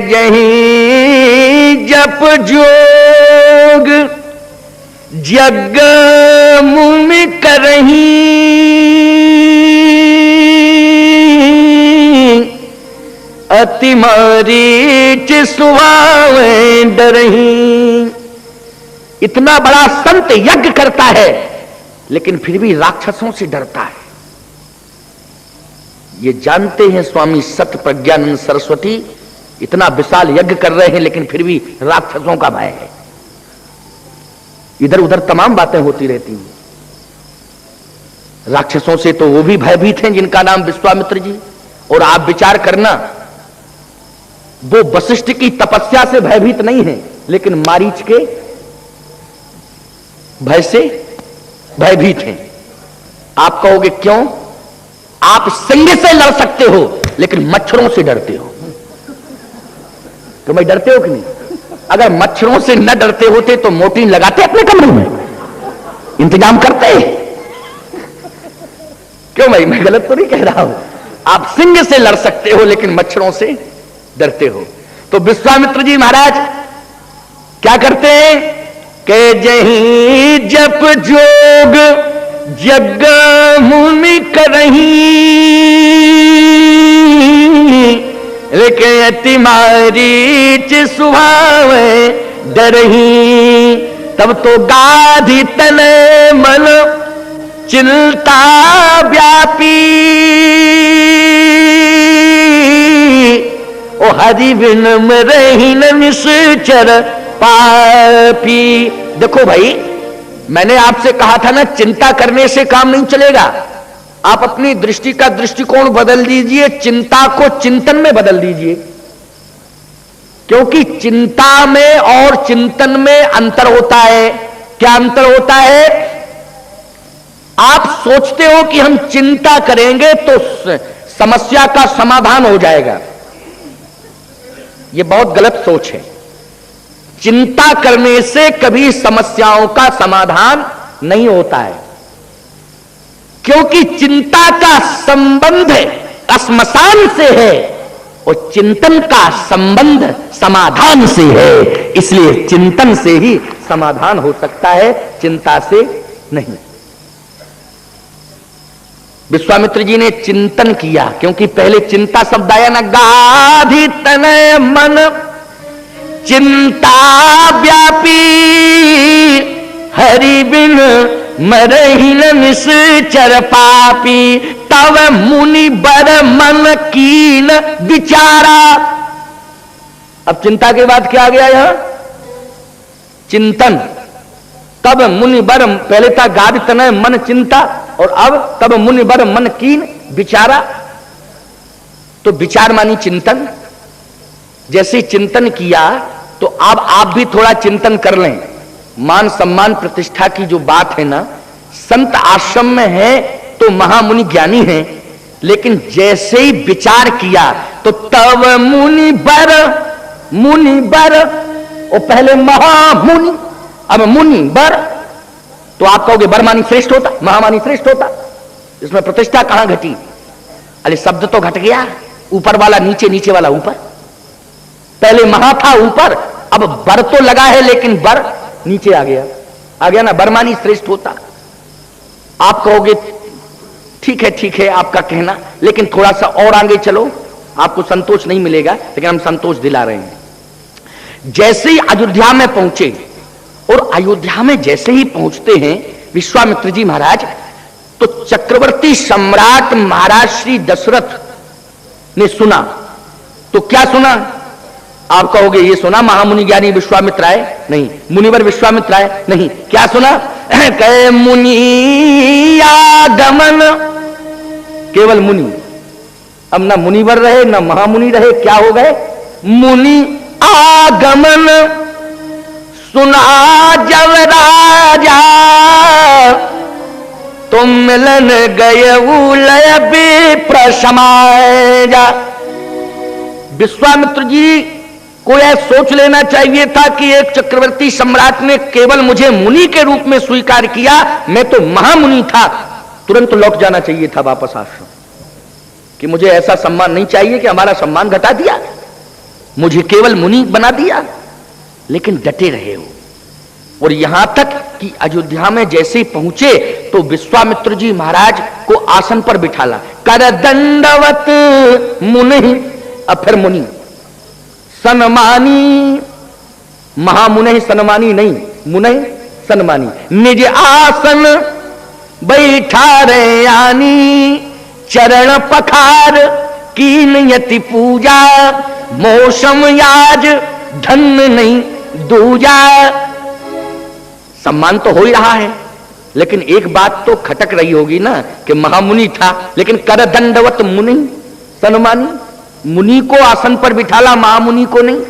जहीं जप जोग जग मुनि करहीं, अति मारीच सुहावे डरहीं। इतना बड़ा संत यज्ञ करता है लेकिन फिर भी राक्षसों से डरता है। ये जानते हैं स्वामी सत्य प्रज्ञानंद सरस्वती इतना विशाल यज्ञ कर रहे हैं लेकिन फिर भी राक्षसों का भय है। इधर उधर तमाम बातें होती रहती हैं। राक्षसों से तो वो भी भयभीत हैं जिनका नाम विश्वामित्र जी। और आप विचार करना, वो वशिष्ठ की तपस्या से भयभीत नहीं है लेकिन मारीच के भय से भयभीत हैं। आप कहोगे क्यों? आप सिंह से लड़ सकते हो लेकिन मच्छरों से डरते हो। तो भाई डरते हो कि नहीं? अगर मच्छरों से न डरते होते तो मोर्टीन लगाते अपने कमरे में, इंतजाम करते। क्यों भाई, मैं गलत तो नहीं कह रहा हूं? आप सिंह से लड़ सकते हो लेकिन मच्छरों से डरते हो। तो विश्वामित्र जी महाराज क्या करते हैं कि जहीं जप जोग जग मुनि करहीं, लेकिन अति मारीच सुहावे डरहीं। तब तो गाधी तन मन चिंता व्यापी, ओ हरि बिन मरहि न निश्चर पापी। देखो भाई, मैंने आपसे कहा था ना, चिंता करने से काम नहीं चलेगा। आप अपनी दृष्टि का दृष्टिकोण बदल दीजिए, चिंता को चिंतन में बदल दीजिए। क्योंकि चिंता में और चिंतन में अंतर होता है। क्या अंतर होता है? आप सोचते हो कि हम चिंता करेंगे तो समस्या का समाधान हो जाएगा। यह बहुत गलत सोच है। चिंता करने से कभी समस्याओं का समाधान नहीं होता है, क्योंकि चिंता का संबंध श्मशान से है और चिंतन का संबंध समाधान से है। इसलिए चिंतन से ही समाधान हो सकता है, चिंता से नहीं। विश्वामित्र जी ने चिंतन किया, क्योंकि पहले चिंता शब्द आया ना, गाधी तनय मन चिंता व्यापी, हरि बिन मरहि न निश्चर पापी। तव मुनि बर मन कीन विचारा। अब चिंता के बाद क्या आ गया यहां? चिंतन। तब मुनि बर, पहले था गाद तनय मन चिंता, और अब तब मुनि बर मन कीन विचारा। तो विचार मानी चिंतन। जैसे चिंतन किया तो अब आप भी थोड़ा चिंतन कर लें। मान सम्मान प्रतिष्ठा की जो बात है ना, संत आश्रम में है तो महामुनि ज्ञानी है, लेकिन जैसे ही विचार किया तो तब मुनि बर, और पहले महामुनि, अब मुनि बर। तो आप कहोगे बरमानी श्रेष्ठ होता, महामानी श्रेष्ठ होता, इसमें प्रतिष्ठा कहां घटी? अरे शब्द तो घट गया, ऊपर वाला नीचे, नीचे वाला ऊपर। पहले महा था ऊपर, अब बर तो लगा है लेकिन बर नीचे आ गया ना, बरमानी श्रेष्ठ होता। आप कहोगे ठीक है आपका कहना, लेकिन थोड़ा सा और आगे चलो, आपको संतोष नहीं मिलेगा, लेकिन हम संतोष दिला रहे हैं। जैसे ही अयोध्या में पहुंचे, और अयोध्या में जैसे ही पहुंचते हैं विश्वामित्र जी महाराज, तो चक्रवर्ती सम्राट महाराज श्री दशरथ ने सुना। तो क्या सुना? आप कहोगे ये सुना महामुनि ज्ञानी विश्वामित्र आए? नहीं। मुनिवर विश्वामित्र आए? नहीं। क्या सुना? कहे मुनि आगमन, केवल मुनि। अब ना मुनिवर रहे ना महामुनि रहे, क्या हो गए? मुनि आगमन सुना जब राजा, तुम मिलन गए लय विप्र समाय जा। विश्वामित्र जी को यह सोच लेना चाहिए था कि एक चक्रवर्ती सम्राट ने केवल मुझे मुनि के रूप में स्वीकार किया, मैं तो महामुनि था। तुरंत लौट जाना चाहिए था वापस आश्रम, कि मुझे ऐसा सम्मान नहीं चाहिए कि हमारा सम्मान घटा दिया। मुझे केवल मुनि बना दिया, लेकिन डटे रहे हो। और यहां तक कि अयोध्या में जैसे पहुंचे तो विश्वामित्र जी महाराज को आसन पर बिठाला, कर दंडवत मुनि, अब फिर मुनि सन्मानी, महामुनि सन्मानी नहीं, मुनि सन्मानी, निज आसन बैठा रे आनी, चरण पखार कीन यति पूजा, मौसम याज धन नहीं दूजा। सम्मान तो हो ही रहा है, लेकिन एक बात तो खटक रही होगी ना कि महामुनि था, लेकिन कर दंडवत मुनि सन्मानी, मुनि को आसन पर बिठाला, महामुनि को नहीं।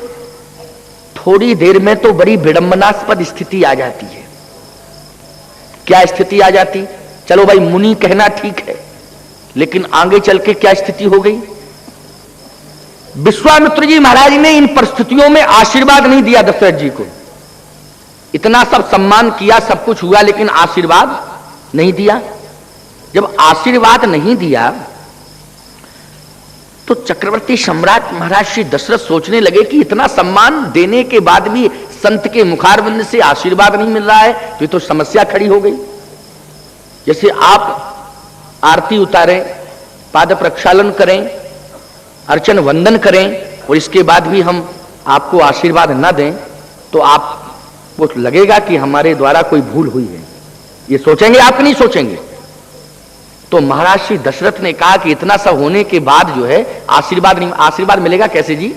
थोड़ी देर में तो बड़ी विडंबनास्पद स्थिति आ जाती है। क्या स्थिति आ जाती? चलो भाई मुनि कहना ठीक है, लेकिन आगे चल के क्या स्थिति हो गई? विश्वामित्र जी महाराज ने इन परिस्थितियों में आशीर्वाद नहीं दिया दशरथ जी को। इतना सब सम्मान किया, सब कुछ हुआ, लेकिन आशीर्वाद नहीं दिया। जब आशीर्वाद नहीं दिया तो चक्रवर्ती सम्राट महाराज श्री दशरथ सोचने लगे कि इतना सम्मान देने के बाद भी संत के मुखारविंद से आशीर्वाद नहीं मिल रहा है, तो ये तो समस्या खड़ी हो गई। जैसे आप आरती उतारें, पाद प्रक्षालन करें, अर्चन वंदन करें और इसके बाद भी हम आपको आशीर्वाद न दें, तो आपको लगेगा कि हमारे द्वारा कोई भूल हुई है, ये सोचेंगे आप नहीं सोचेंगे? तो महाराज श्री दशरथ ने कहा कि इतना सब होने के बाद जो है आशीर्वाद नहीं, आशीर्वाद मिलेगा कैसे जी?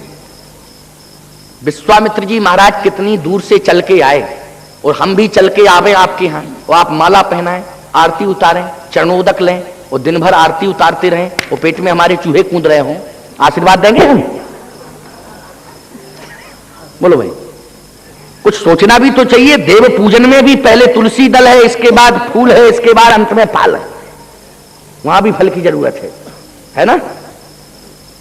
विश्वामित्र जी महाराज कितनी दूर से चल के आए और हम भी चल के आवे आपके यहां, और आप माला पहनाएं, आरती उतारें, चरणोदक लें और दिन भर आरती उतारते रहें और पेट में हमारे चूहे कूद रहे हों, आशीर्वाद देंगे हम? बोलो भाई, कुछ सोचना भी तो चाहिए। देव पूजन में भी पहले तुलसी दल है, इसके बाद फूल है, इसके बाद अंत में फल है, वहां भी फल की जरूरत है ना?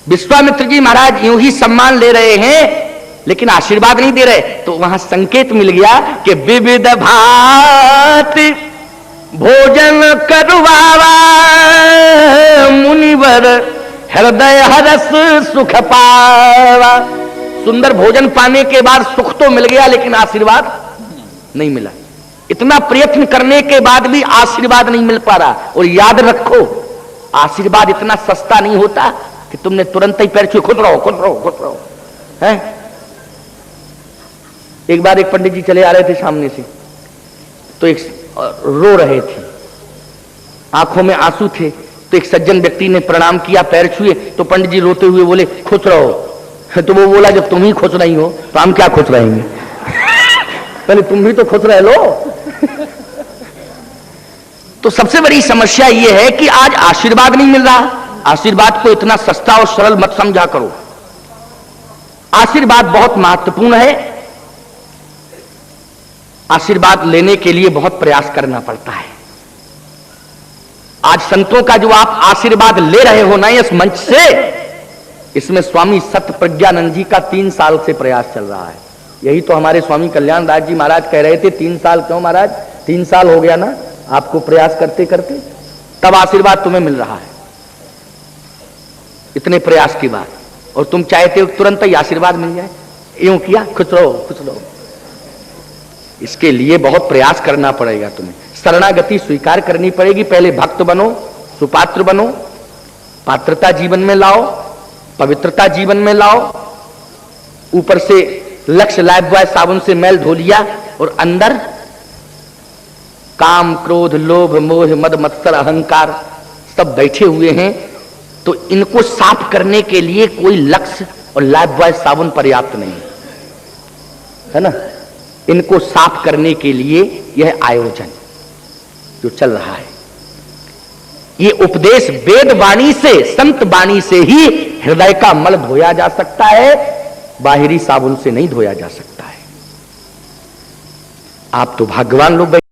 विश्वामित्र जी महाराज यूं ही सम्मान ले रहे हैं लेकिन आशीर्वाद नहीं दे रहे, तो वहां संकेत मिल गया कि विविध भांति भोजन करवावा, मुनिवर हृदय हरस सुख पावा। सुंदर भोजन पाने के बाद सुख तो मिल गया, लेकिन आशीर्वाद नहीं मिला। इतना प्रयत्न करने के बाद भी आशीर्वाद नहीं मिल पा रहा। और याद रखो, आशीर्वाद इतना सस्ता नहीं होता कि तुमने तुरंत ही पैर छुए खुद रहो खुद रहो खुद रहो, है? एक बार एक पंडित जी चले आ रहे थे सामने से, तो एक रो रहे थे, आंखों में आंसू थे, तो एक सज्जन व्यक्ति ने प्रणाम किया, पैर छुए, तो पंडित जी रोते हुए बोले खुश रहो। तो वो बोला जब तुम ही खुश नहीं हो तो हम क्या खुश रहेंगे? पहले तुम भी तो खुश रह लो। तो सबसे बड़ी समस्या यह है कि आज आशीर्वाद नहीं मिल रहा। आशीर्वाद को इतना सस्ता और सरल मत समझा करो। आशीर्वाद बहुत महत्वपूर्ण है। आशीर्वाद लेने के लिए बहुत प्रयास करना पड़ता है। आज संतों का जो आप आशीर्वाद ले रहे हो ना इस मंच से, इसमें स्वामी सत्य प्रज्ञानंद जी का 3 साल से प्रयास चल रहा है। यही तो हमारे स्वामी कल्याण दास जी महाराज कह रहे थे, 3 साल क्यों महाराज? 3 साल हो गया ना आपको प्रयास करते करते, तब आशीर्वाद तुम्हें मिल रहा है इतने प्रयास के बाद। और तुम चाहते हो तुरंत ही आशीर्वाद मिल जाए। यूं किया, खुश रहो खुश रहो। इसके लिए बहुत प्रयास करना पड़ेगा, तुम्हें शरणागति स्वीकार करनी पड़ेगी। पहले भक्त बनो, सुपात्र बनो, पात्रता जीवन में लाओ, पवित्रता जीवन में लाओ। ऊपर से लक्ष्य लाइफबॉय साबुन से मैल धो लिया और अंदर काम क्रोध लोभ मोह मद मत्सर अहंकार सब बैठे हुए हैं। तो इनको साफ करने के लिए कोई लक्ष्य और लाइफबॉय साबुन पर्याप्त नहीं है ना। इनको साफ करने के लिए यह आयोजन जो चल रहा है, ये उपदेश वेद वाणी से, संत वाणी से ही हृदय का मल धोया जा सकता है, बाहरी साबुन से नहीं धोया जा सकता है। आप तो भाग्यवान लोग